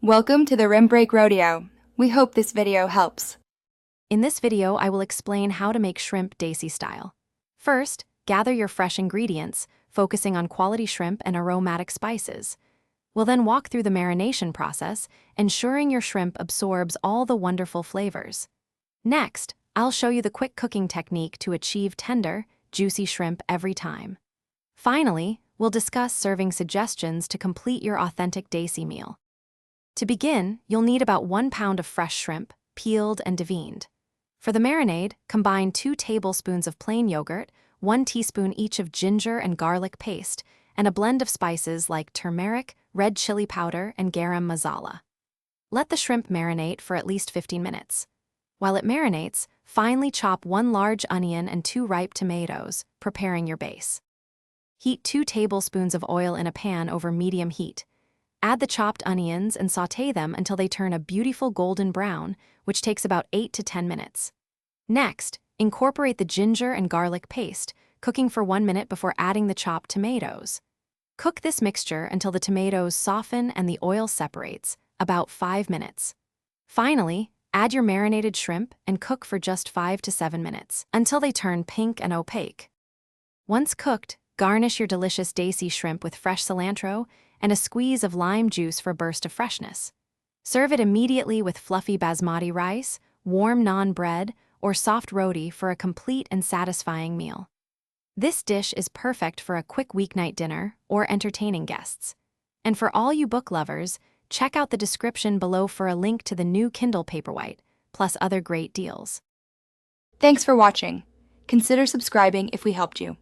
Welcome to the Rim Break Rodeo. We hope this video helps. In this video, I will explain how to make shrimp Desi style. First, gather your fresh ingredients, focusing on quality shrimp and aromatic spices. We'll then walk through the marination process, ensuring your shrimp absorbs all the wonderful flavors. Next, I'll show you the quick cooking technique to achieve tender, juicy shrimp every time. Finally, we'll discuss serving suggestions to complete your authentic Desi meal. To begin, you'll need about 1 pound of fresh shrimp, peeled and deveined. For the marinade, combine 2 tablespoons of plain yogurt, 1 teaspoon each of ginger and garlic paste, and a blend of spices like turmeric, red chili powder, and garam masala. Let the shrimp marinate for at least 15 minutes. While it marinates, finely chop 1 large onion and 2 ripe tomatoes, preparing your base. Heat 2 tablespoons of oil in a pan over medium heat. Add the chopped onions and sauté them until they turn a beautiful golden brown, which takes about 8 to 10 minutes. Next, incorporate the ginger and garlic paste, cooking for 1 minute before adding the chopped tomatoes. Cook this mixture until the tomatoes soften and the oil separates, about 5 minutes. Finally, add your marinated shrimp and cook for just 5 to 7 minutes, until they turn pink and opaque. Once cooked, garnish your delicious Desi shrimp with fresh cilantro and a squeeze of lime juice for a burst of freshness. Serve it immediately with fluffy basmati rice, warm naan bread, or soft roti for a complete and satisfying meal. This dish is perfect for a quick weeknight dinner or entertaining guests. And for all you book lovers, check out the description below for a link to the new Kindle Paperwhite, plus other great deals. Thanks for watching. Consider subscribing if we helped you.